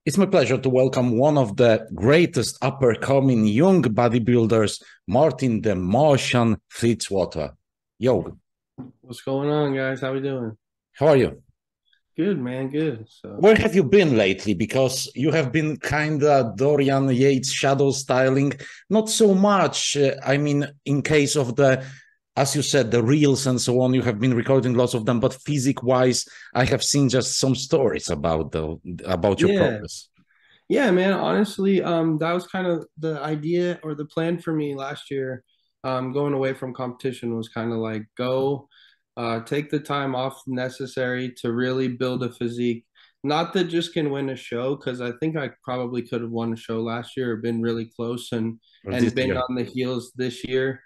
It's my pleasure to welcome one of the greatest upper-coming young bodybuilders, Martin the Martian Fitzwater. Yo. What's going on, guys? How we doing? How are you? Good, man. Good. Where have you been lately? Because you have been kind of Dorian Yates shadow styling, not so much. In case of the, as you said, the reels and so on, you have been recording lots of them, but physique-wise, I have seen just some stories about your Yeah. progress. Yeah, man. Honestly, that was kind of the idea or the plan for me last year. Going away from competition was kind of like go, take the time off necessary to really build a physique. Not that just can win a show, because I think I probably could have won a show last year or been really close Or and this been year. on the heels this year.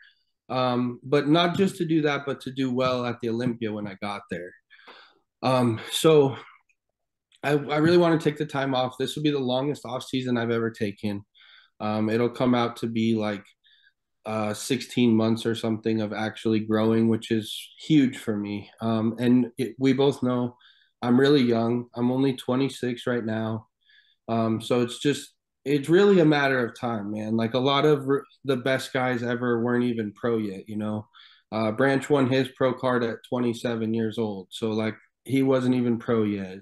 But not just to do that, but to do well at the Olympia when I got there. So I really want to take the time off. This will be the longest off season I've ever taken. It'll come out to be like 16 months or something of actually growing, which is huge for me. We both know I'm really young. I'm only 26 right now. So it's really a matter of time, man. Like a lot of the best guys ever weren't even pro yet, you know. Branch won his pro card at 27 years old. So like he wasn't even pro yet.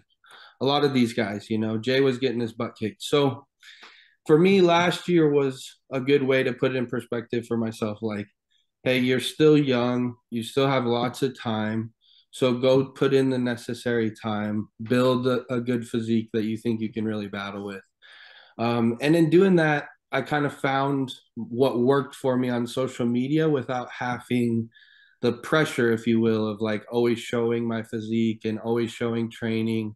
A lot of these guys, you know, Jay was getting his butt kicked. So for me, last year was a good way to put it in perspective for myself. Like, hey, you're still young, you still have lots of time. So go put in the necessary time, build a good physique that you think you can really battle with. And in doing that, I kind of found what worked for me on social media without having the pressure, if you will, of like always showing my physique and always showing training,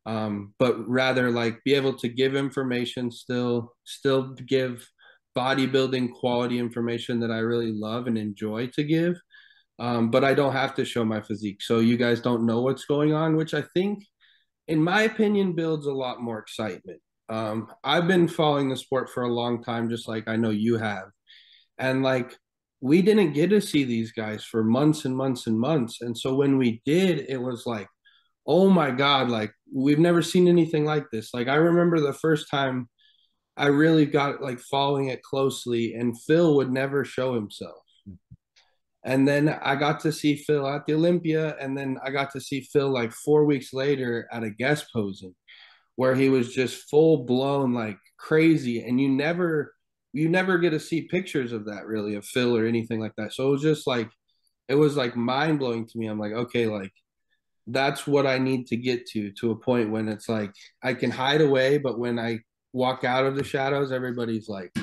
but rather like be able to give information, still give bodybuilding quality information that I really love and enjoy to give. But I don't have to show my physique, so you guys don't know what's going on, which I think, in my opinion, builds a lot more excitement. I've been following the sport for a long time, just like I know you have, and like we didn't get to see these guys for months and months and months, and so when we did, it was like, oh my God, like we've never seen anything like this. Like I remember the first time I really got like following it closely, and Phil would never show himself. And then I got to see Phil at the Olympia, and then I got to see Phil like 4 weeks later at a guest posing where he was just full blown like crazy. And you never get to see pictures of that really of Phil or anything like that. So it was like mind blowing to me. I'm like, okay, like that's what I need to get to a point when it's like I can hide away, but when I walk out of the shadows, everybody's like,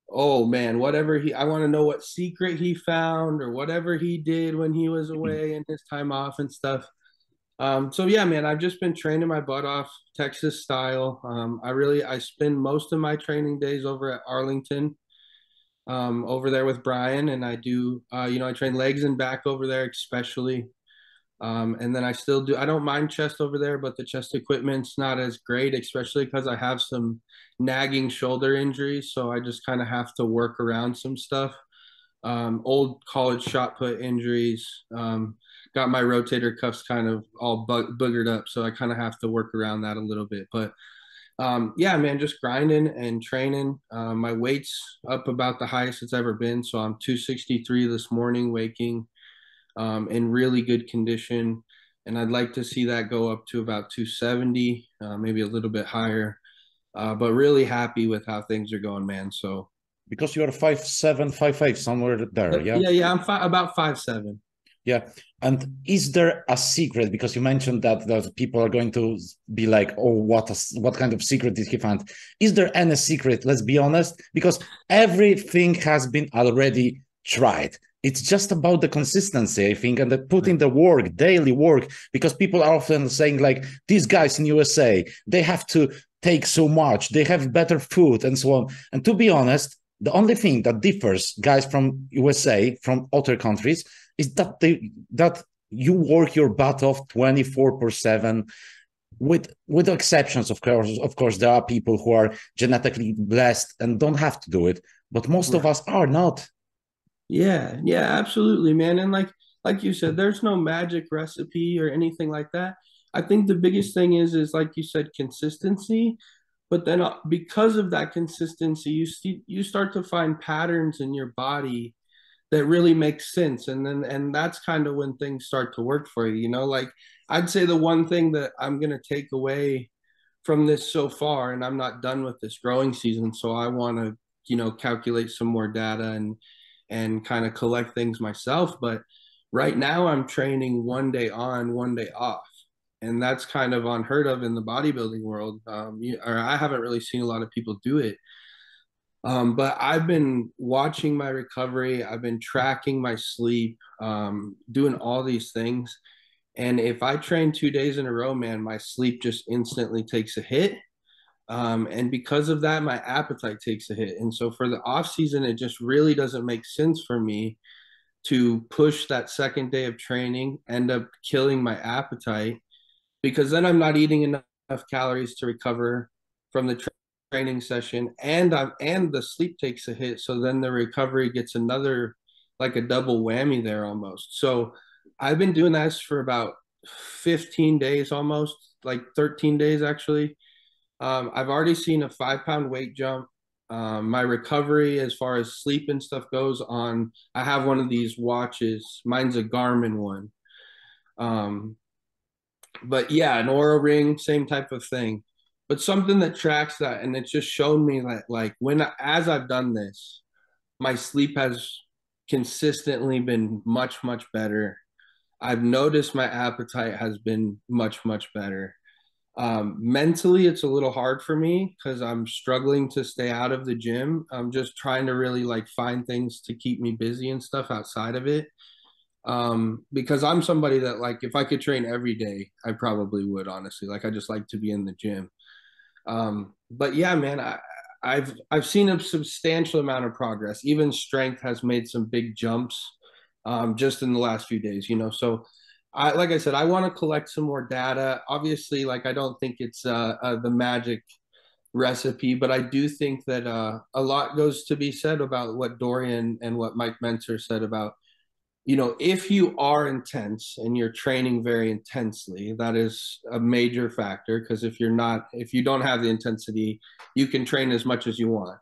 oh man, I want to know what secret he found or whatever he did when he was away and his time off and stuff. So yeah, man, I've just been training my butt off Texas style. I spend most of my training days over at Arlington, over there with Brian, and I do, I train legs and back over there, especially. And then I don't mind chest over there, but the chest equipment's not as great, especially because I have some nagging shoulder injuries. So I just kind of have to work around some stuff. Old college shot put injuries. Got my rotator cuffs kind of all boogered up. So I kind of have to work around that a little bit. But yeah, man, just grinding and training. My weight's up about the highest it's ever been. So I'm 263 this morning, waking in really good condition. And I'd like to see that go up to about 270, maybe a little bit higher. But really happy with how things are going, man. So Because you're 5'7", 5'8", somewhere there, yeah? yeah, about 5'7". Yeah. And is there a secret? Because you mentioned that people are going to be like, oh, what kind of secret did he find? Is there any secret? Let's be honest, because everything has been already tried. It's just about the consistency, I think, and the putting the work, daily work, because people are often saying like, these guys in USA, they have to take so much, they have better food and so on. And to be honest, the only thing that differs guys from USA from other countries is that you work your butt off 24/7, with exceptions, of course. Of course, there are people who are genetically blessed and don't have to do it, but most of Right. us are not. Yeah, absolutely, man. And like you said, there's no magic recipe or anything like that. I think the biggest thing is like you said, consistency. But then because of that consistency, you start to find patterns in your body that really make sense. And that's kind of when things start to work for you, you know, like I'd say the one thing that I'm going to take away from this so far, and I'm not done with this growing season, so I want to, you know, calculate some more data and kind of collect things myself. But right now I'm training 1 day on, 1 day off. And that's kind of unheard of in the bodybuilding world. Or I haven't really seen a lot of people do it. But I've been watching my recovery. I've been tracking my sleep, doing all these things. And if I train 2 days in a row, man, my sleep just instantly takes a hit. And because of that, my appetite takes a hit. And so for the off season, it just really doesn't make sense for me to push that second day of training, end up killing my appetite, because then I'm not eating enough calories to recover from the training session, and the sleep takes a hit. So then the recovery gets another, like a double whammy there almost. So I've been doing this for about 15 days, almost like 13 days actually. I've already seen a 5-pound weight jump. My recovery as far as sleep and stuff goes on, I have one of these watches. Mine's a Garmin one. But yeah, an Aura ring, same type of thing. But something that tracks that, and it's just shown me that, like, as I've done this, my sleep has consistently been much, much better. I've noticed my appetite has been much, much better. Mentally, it's a little hard for me because I'm struggling to stay out of the gym. I'm just trying to really like find things to keep me busy and stuff outside of it. Because I'm somebody that, like, if I could train every day, I probably would, honestly. Like, I just like to be in the gym. But yeah, man, I've seen a substantial amount of progress. Even strength has made some big jumps, just in the last few days, you know. So like I said, I want to collect some more data. Obviously, like, I don't think it's the magic recipe, but I do think that a lot goes to be said about what Dorian and what Mike Mentzer said about, you know, if you are intense and you're training very intensely, that is a major factor. Because if you don't have the intensity, you can train as much as you want.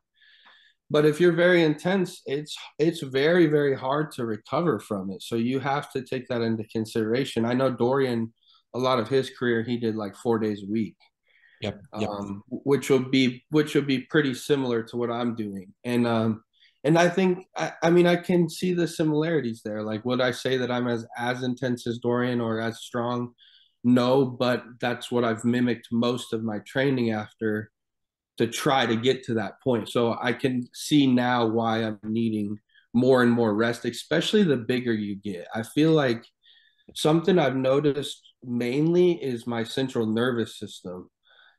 But if you're very intense, it's very, very hard to recover from it. So you have to take that into consideration. I know Dorian, a lot of his career, he did like 4 days a week. Yep. Yep. Which would be pretty similar to what I'm doing. And I think, I mean, I can see the similarities there. Like, would I say that I'm as intense as Dorian or as strong? No, but that's what I've mimicked most of my training after, to try to get to that point. So I can see now why I'm needing more and more rest, especially the bigger you get. I feel like something I've noticed mainly is my central nervous system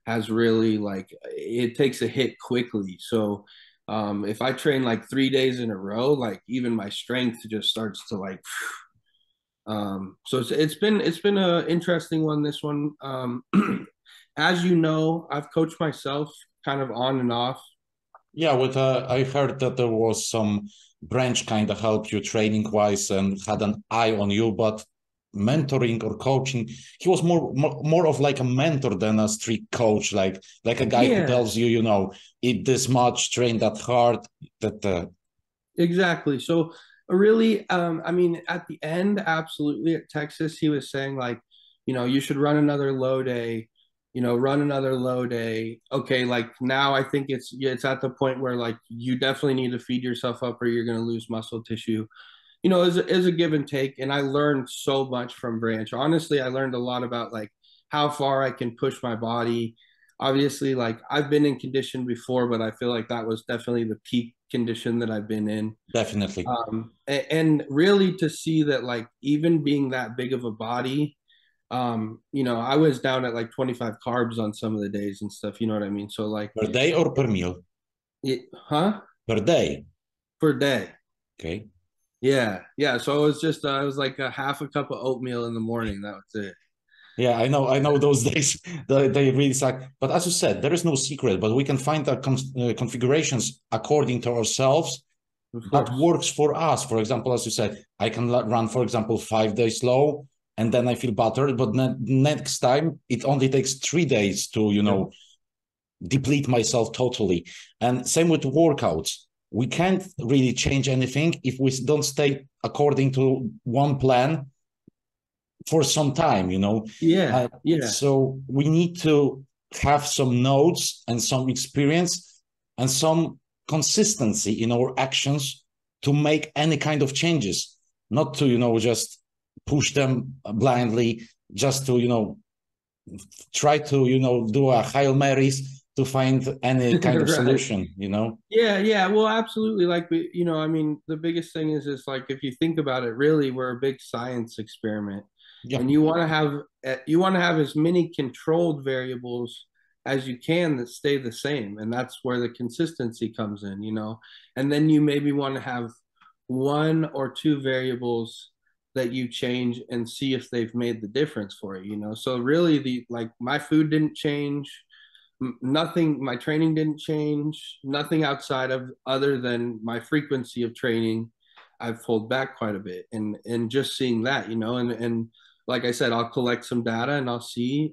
has really, like, it takes a hit quickly. So if I train like 3 days in a row, like, even my strength just starts to like, so it's been an interesting one, this one. As you know, I've coached myself kind of on and off. Yeah, I heard that there was some branch kind of helped you training wise and had an eye on you, but mentoring or coaching, he was more of like a mentor than a strict coach, like a guy who tells you, you know, eat this much, train that hard. Exactly. So really, I mean, at the end, absolutely, at Texas, he was saying, like, you know, you should run another low day, you know, run another low day. Okay, like, now I think it's at the point where, like, you definitely need to feed yourself up or you're going to lose muscle tissue. You know, is a give and take. And I learned so much from Branch. Honestly, I learned a lot about, like, how far I can push my body. Obviously, like, I've been in condition before, but I feel like that was definitely the peak condition that I've been in. Definitely. And really to see that, like, even being that big of a body, you know, I was down at like 25 carbs on some of the days and stuff, you know what I mean? So, like, per day or per meal? Per day. Per day. Okay. Yeah. So it was just it was like a half a cup of oatmeal in the morning. That was it. Yeah, I know those days they really suck. But as you said, there is no secret, but we can find the configurations according to ourselves that works for us. For example, as you said, I can run, for example, 5 days slow, and then I feel battered. But next time, it only takes 3 days to, you know, deplete myself totally. And same with workouts. We can't really change anything if we don't stay according to one plan for some time, you know. Yeah, yeah. So we need to have some notes and some experience and some consistency in our actions to make any kind of changes, not to, you know, just push them blindly, just to, you know, try to, you know, do a Hail Marys to find any kind of Right. solution, you know? Yeah, yeah. Well, absolutely. Like we, you know, I mean, the biggest thing is like if you think about it, really, we're a big science experiment, Yeah. and you want to have as many controlled variables as you can that stay the same, and that's where the consistency comes in, you know. And then you maybe want to have one or two variables that you change and see if they've made the difference for you, you know. So really, the like my food didn't change, nothing, my training didn't change, nothing outside of other than my frequency of training. I've pulled back quite a bit, and just seeing that, you know, and like I said, I'll collect some data and I'll see,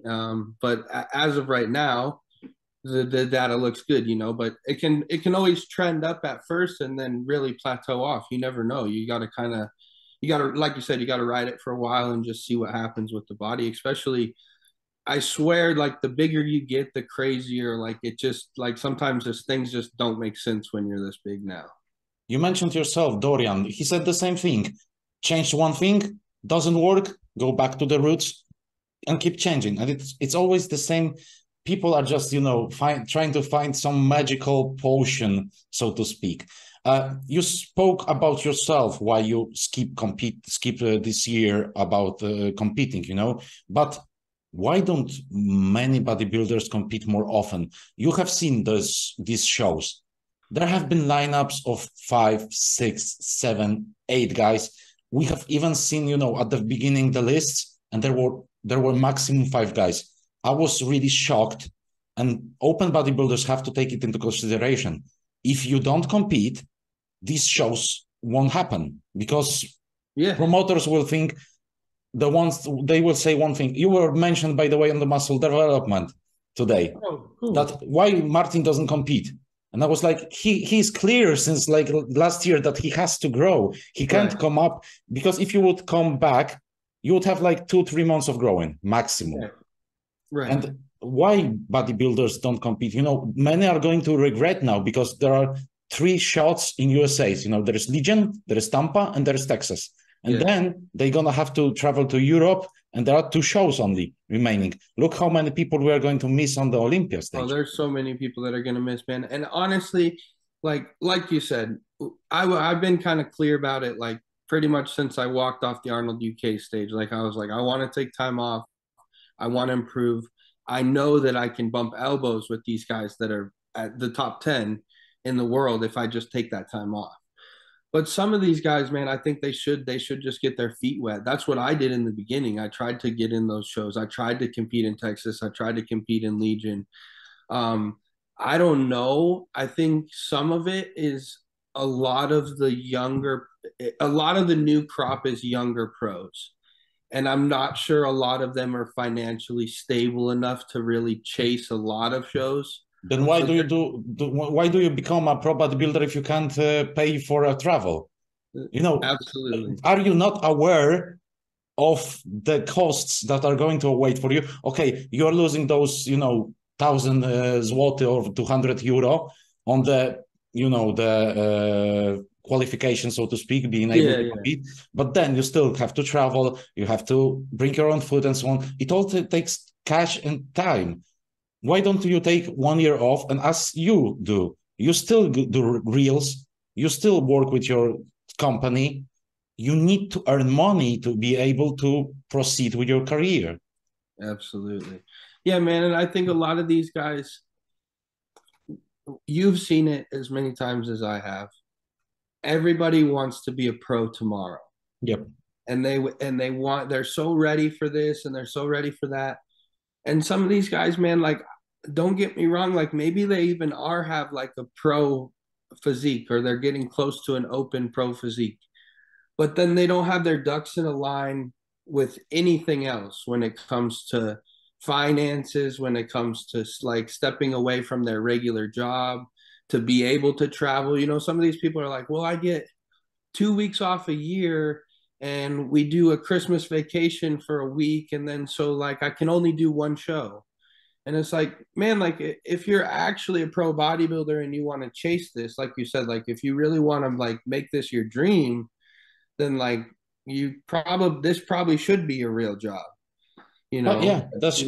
but as of right now, the data looks good, you know, but it can always trend up at first and then really plateau off. You never know. You got to kind of, you got to, like you said, you got to ride it for a while and just see what happens with the body. Especially, I swear, like the bigger you get, the crazier. Like it just, like sometimes just things just don't make sense when you're this big now. You mentioned yourself, Dorian. He said the same thing. Change one thing, doesn't work, go back to the roots and keep changing. And it's always the same. People are just, you know, trying to find some magical potion, so to speak. You spoke about yourself why you skip this year about competing, you know, but why don't many bodybuilders compete more often? You have seen these shows. There have been lineups of 5, 6, 7, 8 guys. We have even seen, you know, at the beginning the lists, and there were maximum 5 guys. I was really shocked, and open bodybuilders have to take it into consideration. If you don't compete, these shows won't happen because promoters will think they will say one thing. You were mentioned, by the way, on the muscle development today. Oh, cool. That why Martin doesn't compete. And I was like, he's clear since like last year that he has to grow. He can't come up, because if you would come back, you would have like 2-3 months of growing maximum. Right. And why bodybuilders don't compete? You know, many are going to regret now because there are 3 shots in USA. You know, there is Legion, there is Tampa, and there is Texas. And then they're going to have to travel to Europe, and there are 2 shows only remaining. Look how many people we are going to miss on the Olympia stage. Oh, there's so many people that are going to miss, man. And honestly, like you said, I've been kind of clear about it, like pretty much since I walked off the Arnold UK stage. Like I was like, I want to take time off. I want to improve. I know that I can bump elbows with these guys that are at the top 10 in the world if I just take that time off. But some of these guys, man, I think they should just get their feet wet. That's what I did in the beginning. I tried to get in those shows. I tried to compete in Texas. I tried to compete in Legion. I don't know. I think some of it is a lot of the new crop is younger pros. And I'm not sure a lot of them are financially stable enough to really chase a lot of shows. Then why why do you become a pro bodybuilder if you can't pay for a travel? You know, absolutely. Are you not aware of the costs that are going to wait for you? Okay, you're losing those, you know, 1,000 zloty or 200 euro on the, you know, the qualification, so to speak, being able to compete. But then you still have to travel, you have to bring your own food and so on. It all takes cash and time. Why don't you take 1 year off? And as you do, you still do reels, you still work with your company. You need to earn money to be able to proceed with your career. Absolutely. Yeah, man. And I think a lot of these guys, you've seen it as many times as I have. Everybody wants to be a pro tomorrow. Yep. And they're so ready for this and they're so ready for that. And some of these guys, man, like, don't get me wrong, like maybe they even have like a pro physique, or they're getting close to an open pro physique, but then they don't have their ducks in a line with anything else when it comes to finances, when it comes to like stepping away from their regular job to be able to travel. You know, some of these people are like, well, I get 2 weeks off a year and we do a Christmas vacation for a week. And then so like I can only do one show. And it's like, man, like if you're actually a pro bodybuilder and you want to chase this, like you said, like if you really want to like make this your dream, then like this probably should be a real job, you know. Yeah, that's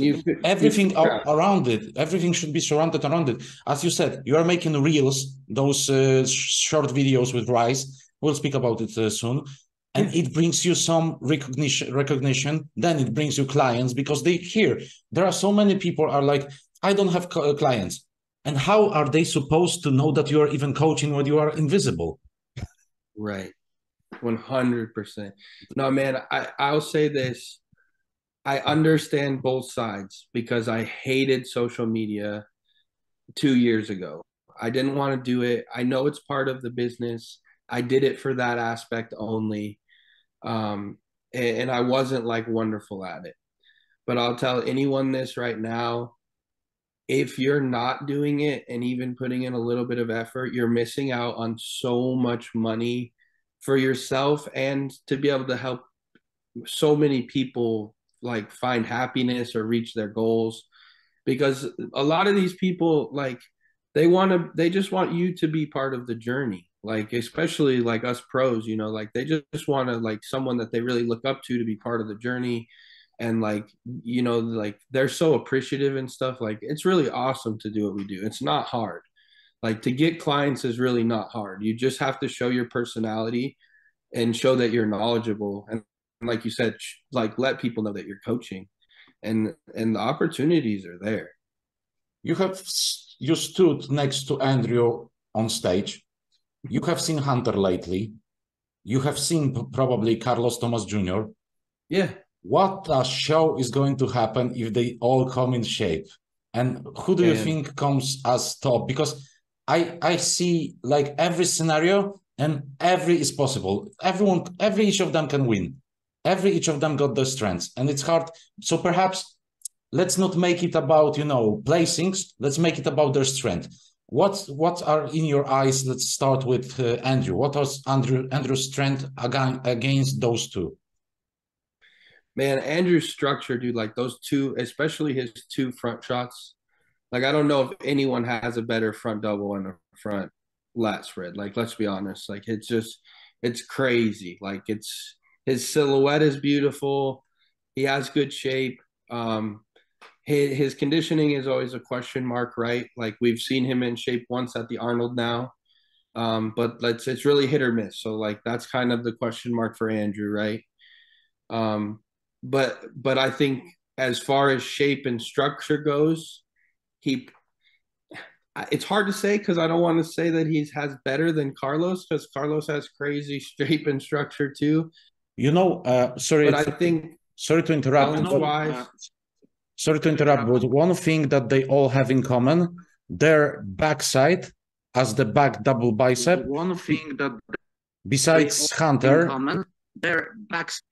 everything around it. Everything should be surrounded around it. As you said, you are making reels, those short videos with RYSE. We'll speak about it soon. And it brings you some recognition. Then it brings you clients because they hear. There are so many people are like, I don't have clients. And how are they supposed to know that you are even coaching when you are invisible? Right. 100%. No, man, I'll say this. I understand both sides because I hated social media 2 years ago. I didn't want to do it. I know it's part of the business. I did it for that aspect only. And I wasn't like wonderful at it. But I'll tell anyone this right now. If you're not doing it and even putting in a little bit of effort, you're missing out on so much money for yourself and to be able to help so many people like find happiness or reach their goals. Because a lot of these people, like they just want you to be part of the journey. Like, especially like us pros, you know, like they just want to like someone that they really look up to be part of the journey. And like, you know, like they're so appreciative and stuff. Like, it's really awesome to do what we do. It's not hard. Like, to get clients is really not hard. You just have to show your personality and show that you're knowledgeable. And like you said, like let people know that you're coaching, and the opportunities are there. You stood next to Andrew on stage. You have seen Hunter lately. You have seen probably Carlos Thomas Jr. Yeah. What a show is going to happen if they all come in shape? And who do you think comes as top? Because I see like every scenario and every is possible. Every each of them can win. Every each of them got their strengths, and it's hard. So perhaps let's not make it about, you know, placings. Let's make it about their strength. What are in your eyes? Let's start with Andrew. What was Andrew's strength against those two? Man, Andrew's structure, dude, like those two, especially his two front shots. Like, I don't know if anyone has a better front double and a front lat spread. Like, let's be honest. Like, it's crazy. Like, his silhouette is beautiful. He has good shape. His conditioning is always a question mark, right? Like, we've seen him in shape once at the Arnold now. But it's really hit or miss. So like that's kind of the question mark for Andrew, right? But I think as far as shape and structure goes, it's hard to say because I don't want to say that he has better than Carlos, because Carlos has crazy shape and structure too. You know, sorry to interrupt. Sorry to interrupt, but one thing that they all have in common, their backside as the back double bicep. One thing that besides Hunter, their backs.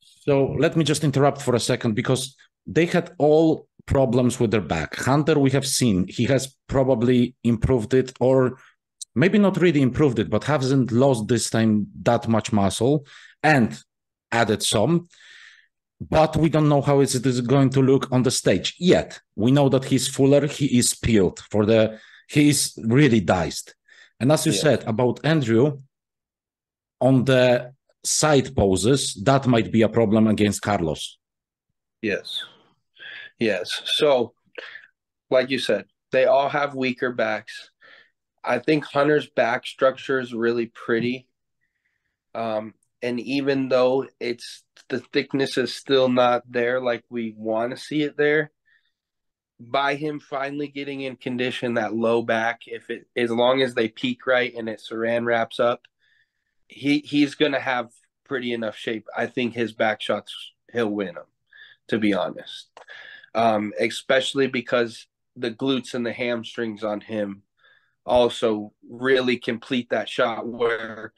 So let me just interrupt for a second, because they had all problems with their back. Hunter, we have seen, he has probably improved it, or maybe not really improved it, but hasn't lost this time that much muscle and added some. But we don't know how it is going to look on the stage yet. We know that he's fuller, he is peeled he is really diced. And as you said about Andrew, on the side poses, that might be a problem against Carlos. Yes. So, like you said, they all have weaker backs. I think Hunter's back structure is really pretty. And even though the thickness is still not there like we want to see it there, by him finally getting in condition, that low back, as long as they peak right and it saran wraps up, he's going to have pretty enough shape. I think his back shots, he'll win them, to be honest. Especially because the glutes and the hamstrings on him also really complete that shot, where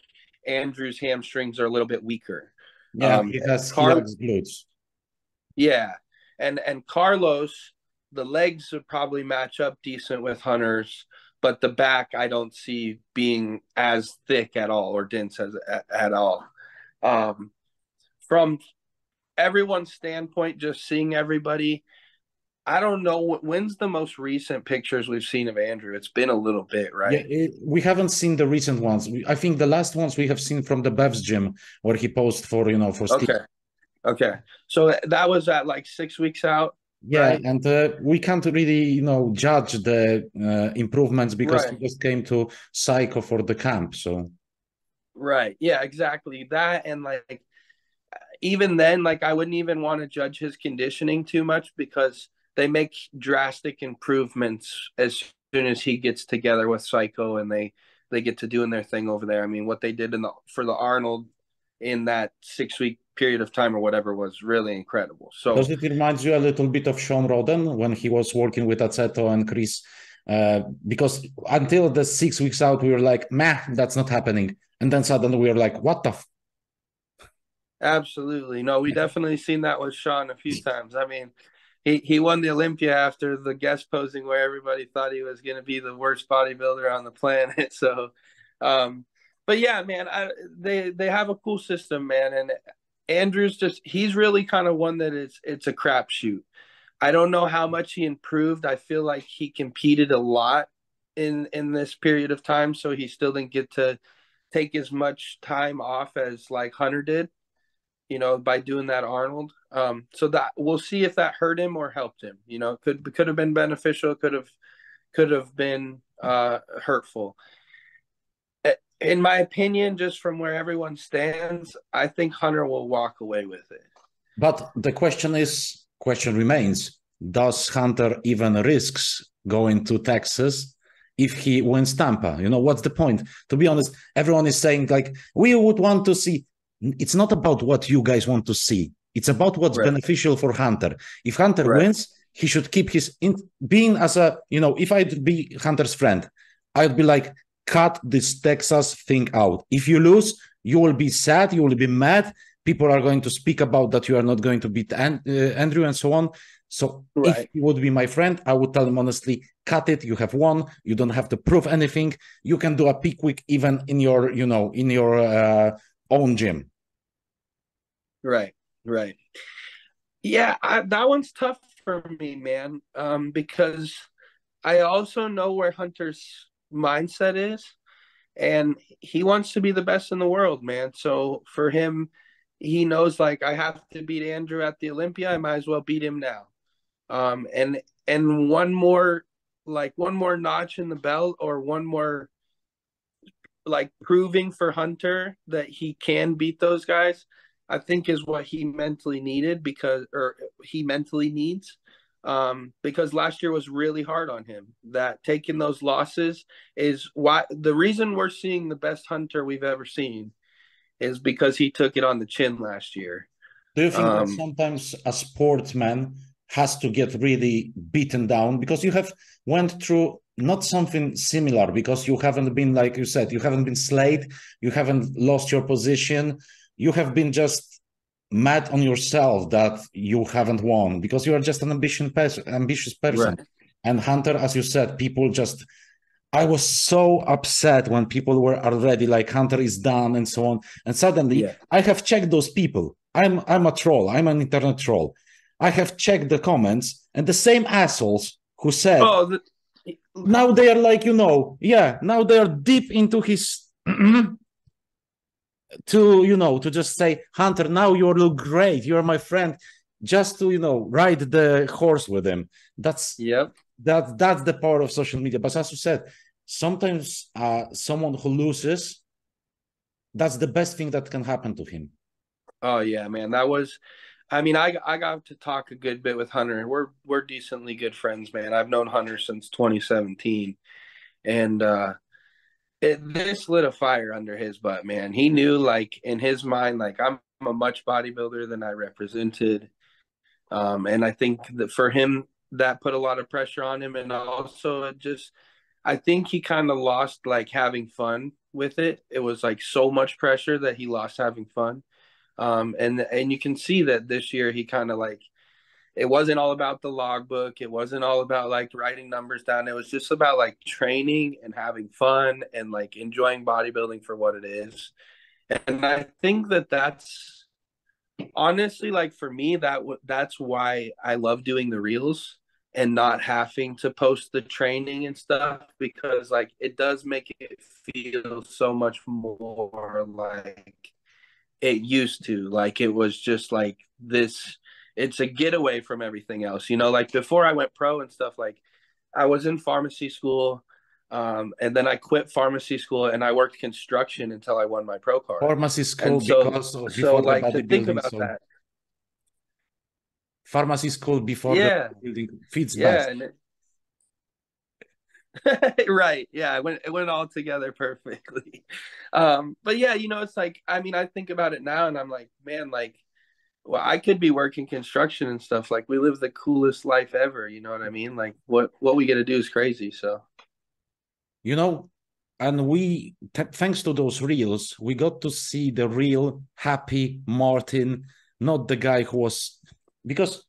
Andrew's hamstrings are a little bit weaker. Yeah, he Car lacks glutes. Yeah, and Carlos, the legs would probably match up decent with Hunter's, but the back I don't see being as thick at all or dense as at all. Um, from everyone's standpoint, just seeing everybody, I don't know when's the most recent pictures we've seen of Andrew. It's been a little bit, right? Yeah, we haven't seen the recent ones. I think the last ones we have seen from the Bev's gym where he posed for for Steve. Okay. So that was at like 6 weeks out. Yeah, right? and we can't really judge the improvements because he just came to Psycho for the camp. So right, yeah, exactly that, and like even then, like I wouldn't even want to judge his conditioning too much because they make drastic improvements as soon as he gets together with Psycho and they get to doing their thing over there. I mean, what they did for the Arnold in that 6 week period of time or whatever was really incredible. So does it remind you a little bit of Sean Roden when he was working with Aceto and Chris? Because until the 6 weeks out, we were like, "Meh, that's not happening," and then suddenly we were like, "What the?" Absolutely. No, we definitely seen that with Sean a few times. I mean, he won the Olympia after the guest posing where everybody thought he was going to be the worst bodybuilder on the planet. So, but yeah, man, they have a cool system, man. And Andrew's he's really kind of one that it's a crapshoot. I don't know how much he improved. I feel like he competed a lot in this period of time, so he still didn't get to take as much time off as like Hunter did, by doing that Arnold. So that we'll see if that hurt him or helped him. Could have been beneficial, could have been hurtful. In my opinion, just from where everyone stands, I think Hunter will walk away with it. But the question remains: does Hunter even risks going to Texas if he wins Tampa? What's the point? To be honest, everyone is saying like we would want to see. It's not about what you guys want to see. It's about what's beneficial for Hunter. If Hunter wins, he should keep his being as a, if I'd be Hunter's friend, I'd be like, cut this Texas thing out. If you lose, you will be sad, you will be mad. People are going to speak about that you are not going to beat Andrew and so on. So if he would be my friend, I would tell him honestly, cut it. You have won. You don't have to prove anything. You can do a peak week even in your, in your own gym. Right. Yeah, that one's tough for me, man, because I also know where Hunter's mindset is, and he wants to be the best in the world, man. So for him, he knows like I have to beat Andrew at the Olympia. I might as well beat him now. And one more notch in the belt, or one more like proving for Hunter that he can beat those guys, I think is what he mentally needed because last year was really hard on him. That taking those losses is why the reason we're seeing the best Hunter we've ever seen is because he took it on the chin last year. Do you think that sometimes a sportsman has to get really beaten down because you have went through not something similar, because you haven't been, like you said, you haven't been slayed, you haven't lost your position, you have been just mad on yourself that you haven't won because you are just an ambitious person. Right. And Hunter, as you said, I was so upset when people were already like, Hunter is done and so on. And suddenly I have checked those people. I'm a troll. I'm an internet troll. I have checked the comments, and the same assholes who said, now they are like, now they are deep into his to just say, Hunter, now you look great. You're my friend. Just to, ride the horse with him. That's the power of social media. But as you said, sometimes someone who loses, that's the best thing that can happen to him. Oh yeah, man. I got to talk a good bit with Hunter. We're decently good friends, man. I've known Hunter since 2017. And this lit a fire under his butt, man. He knew, like, in his mind, like, I'm a much bodybuilder than I represented. And I think that for him, that put a lot of pressure on him. And also I think he kind of lost, like, having fun with it. It was, like, so much pressure that he lost having fun. And you can see that this year he kind of like, it wasn't all about the logbook. It wasn't all about like writing numbers down. It was just about like training and having fun and like enjoying bodybuilding for what it is. And I think that that's honestly, like for me, that's why I love doing the reels and not having to post the training and stuff, because like it does make it feel so much more like it used to. Like it was just like this, it's a getaway from everything else, you know. Like before I went pro and stuff, like I was in pharmacy school, and then I quit pharmacy school and I worked construction until I won my pro card. Pharmacy school And so, because of so before the like to think bodybuilding. about So that, pharmacy school before the yeah, bodybuilding fits yeah, best. and right, yeah, it went all together perfectly. But yeah, you know, it's like, I mean, I think about it now and I'm like, man, like, well, I could be working construction and stuff. Like we live the coolest life ever, you know what I mean? Like what we get to do is crazy. So You know, and we, thanks to those reels, we got to see the real happy Martin, not the guy who was, because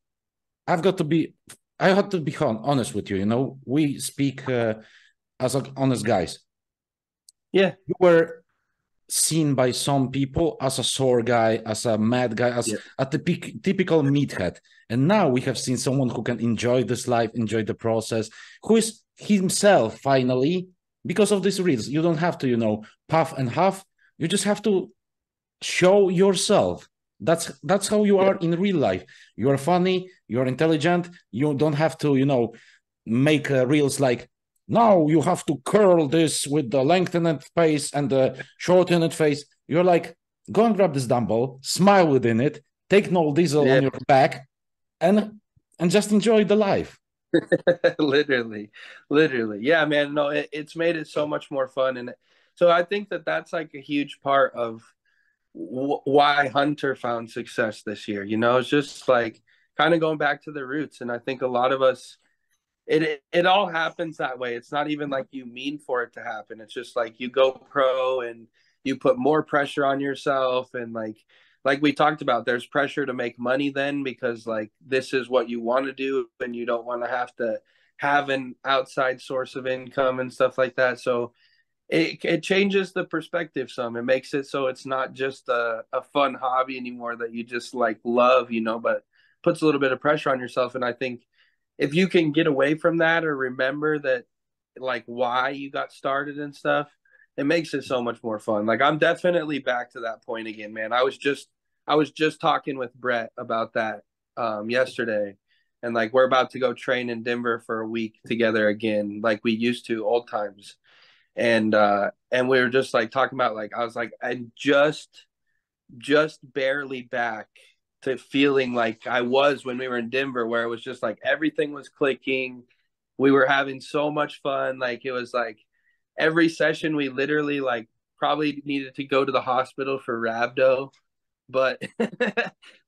I've got to be, I have to be honest with you, you know, we speak as honest guys. yeah, You were seen by some people as a sore guy, as a mad guy, as yeah, a typical meathead. And now we have seen someone who can enjoy this life, enjoy the process, who is himself finally, because of these reels. You don't have to, you know, puff and huff. You just have to show yourself. That's how you yeah, are in real life. You're funny, you're intelligent. You don't have to, you know, make reels like, now you have to curl this with the lengthened face and the shortened face. You're like, go and grab this dumbbell, smile within it, take no diesel yeah. on your back, and just enjoy the life. literally, literally, yeah, man. No, it's made it so much more fun, and so I think that that's like a huge part of why Hunter found success this year. You know, it's just like kind of going back to the roots, and I think a lot of us, it all happens that way. It's not even like you mean for it to happen. It's just like you go pro and you put more pressure on yourself, and like we talked about, there's pressure to make money then, because like this is what you want to do and you don't want to have an outside source of income and stuff like that. So it changes the perspective some. It makes it so it's not just a fun hobby anymore that you just like love, you know, but puts a little bit of pressure on yourself. And I think if you can get away from that or remember that, like why you got started and stuff, it makes it so much more fun. Like I'm definitely back to that point again, man. I was just talking with Brett about that yesterday, and like we're about to go train in Denver for a week together again, like we used to old times. And we were just like talking about, like I was like, I'm just barely back to feeling like I was when we were in Denver, where it was just like everything was clicking. We were having so much fun. Like it was like every session we literally like probably needed to go to the hospital for rhabdo, but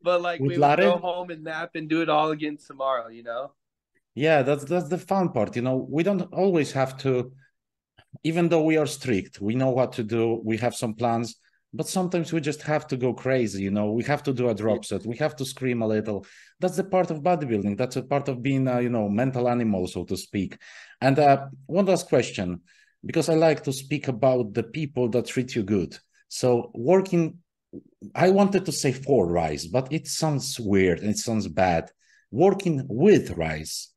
but like With we would go Larry, home and nap and do it all again tomorrow, you know? yeah, that's the fun part. You know, we don't always have to, even though we are strict, we know what to do, we have some plans, but sometimes we just have to go crazy, you know, we have to do a Yeah. drop set, we have to scream a little. That's the part of bodybuilding, that's a part of being a, you know, mental animal, so to speak. And one last question, because I like to speak about the people that treat you good. So working, I wanted to say for RYSE, but it sounds weird and it sounds bad. Working with RYSE,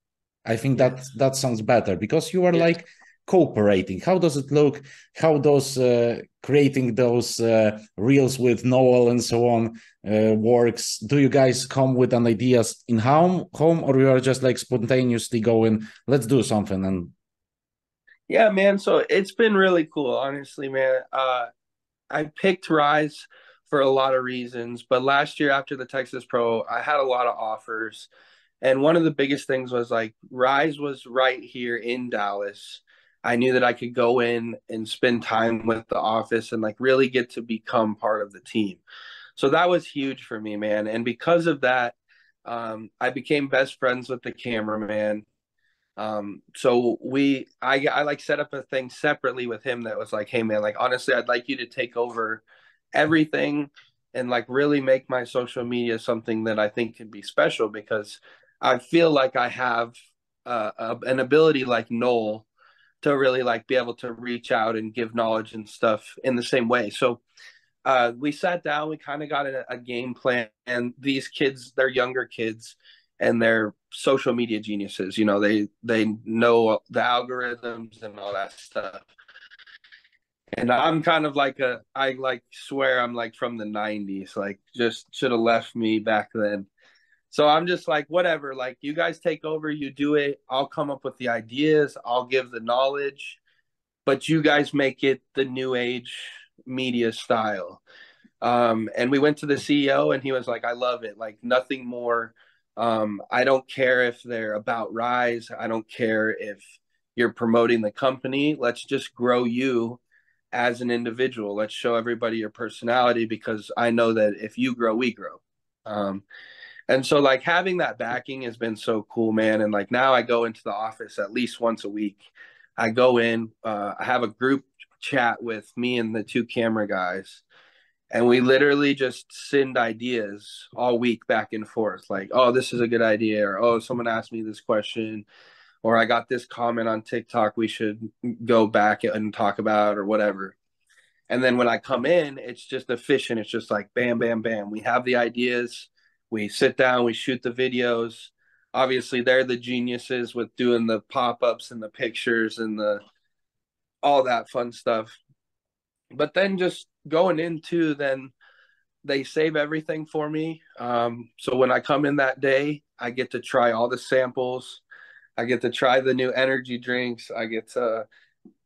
I think Yeah. that sounds better, because you are Yeah. like cooperating. How does it look? How does creating those reels with Noel and so on works? Do you guys come with an ideas in home, or you are just like spontaneously going, let's do something? And Yeah, man. So it's been really cool, honestly, man. I picked Rise for a lot of reasons, but last year after the Texas Pro, I had a lot of offers. And one of the biggest things was like Rise was right here in Dallas. I knew that I could go in and spend time with the office and like really get to become part of the team. So that was huge for me, man. And because of that, I became best friends with the cameraman. So I like set up a thing separately with him that was like, hey man, like honestly, I'd like you to take over everything. and like really make my social media something that I think can be special, because I feel like I have an ability like Noel to really like be able to reach out and give knowledge and stuff in the same way. So we sat down, we kind of got a game plan, and these kids, they're younger kids and they're social media geniuses. You know, they know the algorithms and all that stuff. And I'm kind of like I like swear I'm like from the 90s, like just should have left me back then. So I'm just like, whatever, like you guys take over, you do it. I'll come up with the ideas, I'll give the knowledge, but you guys make it the new age media style. And we went to the CEO and he was like, I love it. Like nothing more. I don't care if they're about RYSE. I don't care if you're promoting the company. Let's just grow you as an individual. Let's show everybody your personality, because I know that if you grow, we grow. And so like having that backing has been so cool, man. And like now I go into the office at least once a week. I go in, I have a group chat with me and the two camera guys, and we literally just send ideas all week back and forth. Like, oh, this is a good idea, or oh, someone asked me this question, or I got this comment on TikTok we should go back and talk about, or whatever. And then when I come in, it's just efficient. It's just like bam, bam, bam. We have the ideas. We sit down, we shoot the videos. Obviously, they're the geniuses with doing the pop-ups and the pictures and all that fun stuff. But then just going into, then they save everything for me. So when I come in that day, I get to try all the samples. I get to try the new energy drinks. I get to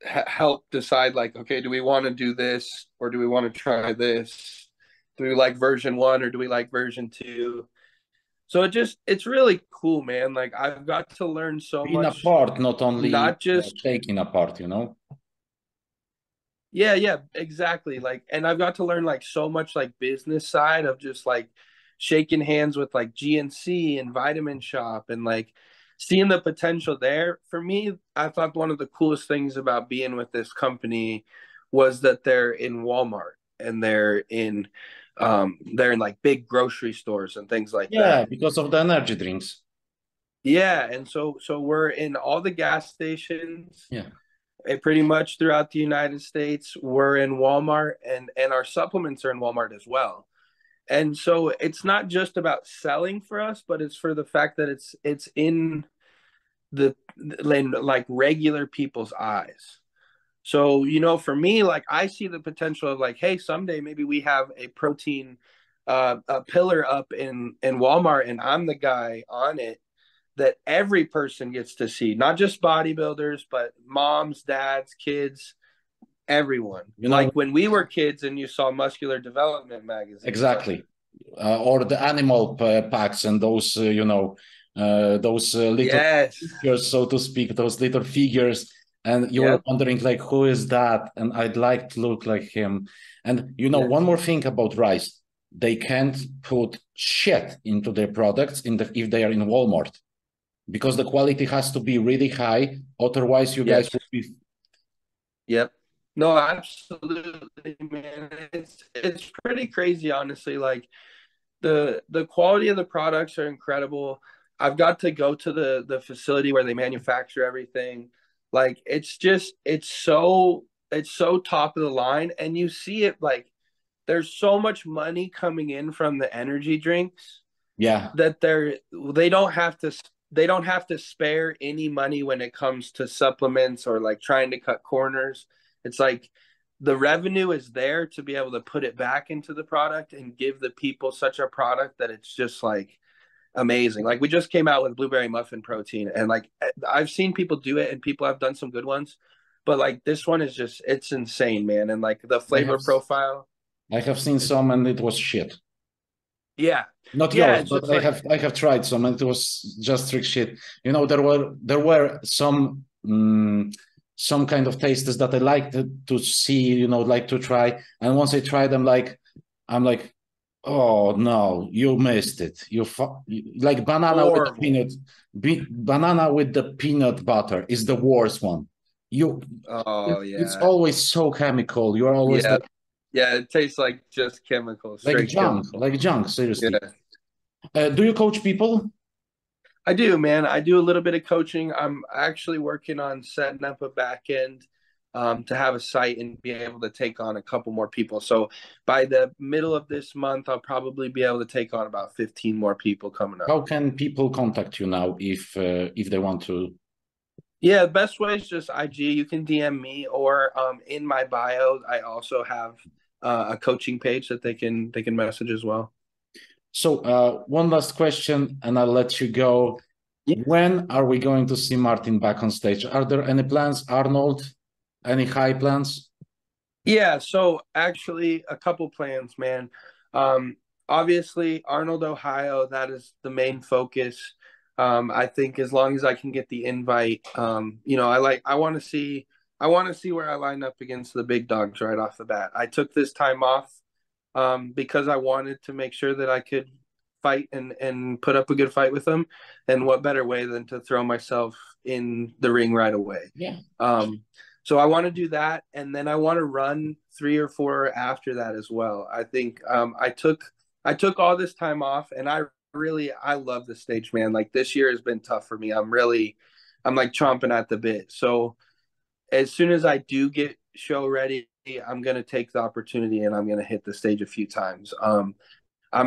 help decide like, okay, do we want to do this or do we want to try this? Do we like version 1 or do we like version 2? So it's really cool, man. Like I've got to learn so Being much. apart, not only not just taking apart, you know? Yeah, exactly. Like, and I've got to learn like so much like business side of just like shaking hands with like GNC and Vitamin Shop and like seeing the potential there. For me, I thought one of the coolest things about being with this company was that they're in Walmart and they're in like big grocery stores and things like that. Yeah, because of the energy drinks. Yeah, and so we're in all the gas stations. Yeah. Pretty much throughout the United States. We're in Walmart, and our supplements are in Walmart as well. And so it's not just about selling for us, but it's for the fact that it's in the like regular people's eyes. So, you know, for me, like I see the potential of like, hey, someday maybe we have a protein a pillar up in Walmart, and I'm the guy on it that every person gets to see, not just bodybuilders, but moms, dads, kids, everyone. You know, like when we were kids and you saw Muscular Development magazine. Exactly. Or the animal packs and those, those little figures, so to speak, those little figures. And you were wondering, like, who is that? And I'd like to look like him. And, you know, one more thing about RYSE, they can't put shit into their products if they are in Walmart, because the quality has to be really high. Otherwise, you guys would be. Yep. No, absolutely, man. It's pretty crazy, honestly. Like the quality of the products are incredible. I've got to go to the facility where they manufacture everything. Like it's so top of the line, and you see it like there's so much money coming in from the energy drinks. Yeah. That they don't have to spare any money when it comes to supplements or like trying to cut corners. It's like the revenue is there to be able to put it back into the product and give the people such a product that it's just like amazing. Like we just came out with blueberry muffin protein, and like I've seen people do it and people have done some good ones, but like this one is just, it's insane, man. And like the flavor profile. I have seen some and it was shit. Yeah. Not yours, but I have tried some and it was just strict shit. You know, there were some kind of tastes that I liked to see, you know, like to try. And once I tried them, like I'm like, oh no, you missed it. Like banana with the banana with the peanut butter is the worst one. It's always so chemical. You are always like, Yeah, it tastes like just chemicals, Like straight junk, chemicals. like junk, seriously. Yeah. Do you coach people? I do, man. I do a little bit of coaching. I'm actually working on setting up a back end to have a site and be able to take on a couple more people. So by the middle of this month, I'll probably be able to take on about 15 more people coming up. How can people contact you now if they want to? Yeah, the best way is just IG. You can DM me, or in my bio, I also have a coaching page that they can message as well. So one last question, and I'll let you go. Yeah. When are we going to see Martin back on stage? Are there any plans, Arnold? Any high plans? Yeah, so actually a couple plans, man. Obviously Arnold, Ohio, that is the main focus. I think as long as I can get the invite, you know, I want to see where I line up against the big dogs right off the bat. I took this time off because I wanted to make sure that I could fight and put up a good fight with them. And what better way than to throw myself in the ring right away? Yeah. So I want to do that, and then I want to run 3 or 4 after that as well. I think I took all this time off, and I love the stage, man. Like this year has been tough for me. I'm like chomping at the bit. So as soon as I do get show ready, I'm gonna take the opportunity and I'm gonna hit the stage a few times. I'm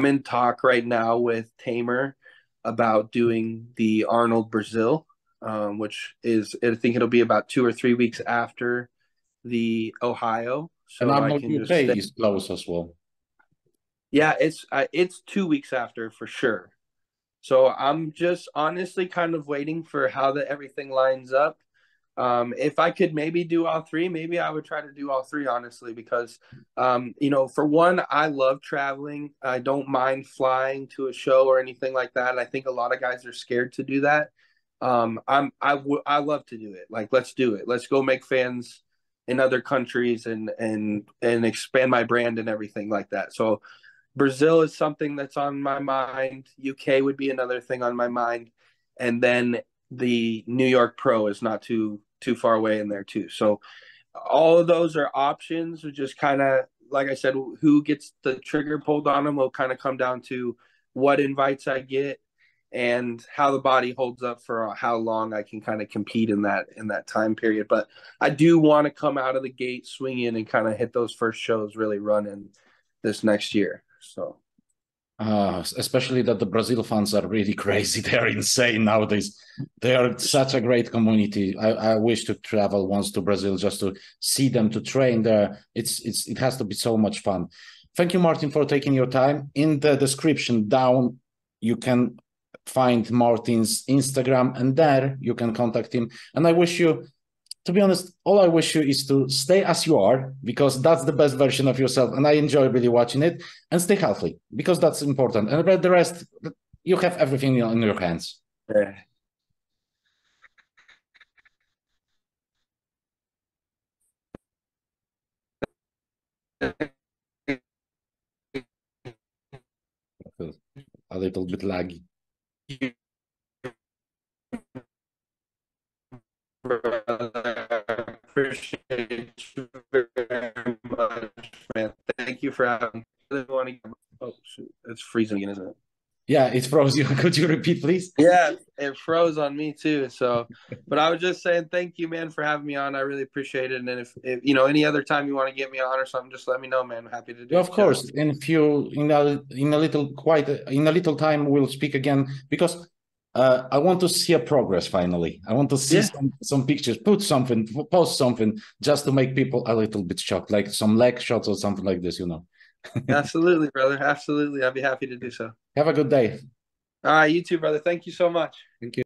in talk right now with Tamer about doing the Arnold Brazil. Which is, I think it'll be about 2 or 3 weeks after the Ohio. So And I Arnold can UK is close as well. Yeah, it's 2 weeks after for sure. So I'm just honestly kind of waiting for how everything lines up. If I could maybe do all 3, maybe I would try to do all 3, honestly, because, you know, for one, I love traveling. I don't mind flying to a show or anything like that. I think a lot of guys are scared to do that. I love to do it. Like, let's do it. Let's go make fans in other countries and expand my brand and everything like that. So Brazil is something that's on my mind. UK would be another thing on my mind. And then the New York Pro is not too far away in there too. So all of those are options. We just kind of, like I said, who gets the trigger pulled on them will kind of come down to what invites I get and how the body holds up for how long I can kind of compete in that time period. But I do want to come out of the gate swinging and kind of hit those first shows really running this next year. So especially that the Brazil fans are really crazy. They're insane nowadays. They are such a great community. I wish to travel once to Brazil just to see them, to train there. It has to be so much fun. Thank you, Martin, for taking your time. In the description down, you can find Martin's Instagram, and there you can contact him. And I wish you, to be honest, all I wish you is to stay as you are, because that's the best version of yourself. And I enjoy really watching it, and stay healthy, because that's important. And the rest, you have everything in your hands. yeah. A little bit laggy. Appreciate you very much, man. Thank you for having me. Oh, shoot. It's freezing again, isn't it? Yeah, it froze you. Could you repeat, please? Yeah, it froze on me too. So, but I was just saying thank you, man, for having me on. I really appreciate it. And if you know, any other time you want to get me on or something, just let me know, man. I'm happy to do Yeah, it. of course. In a little time, we'll speak again, because I want to see a progress finally. I want to see some pictures, post something, just to make people a little bit shocked, like some leg shots or something like this, you know. Absolutely, brother. Absolutely. I'd be happy to do so. Have a good day. All right, you too, brother. Thank you so much. Thank you.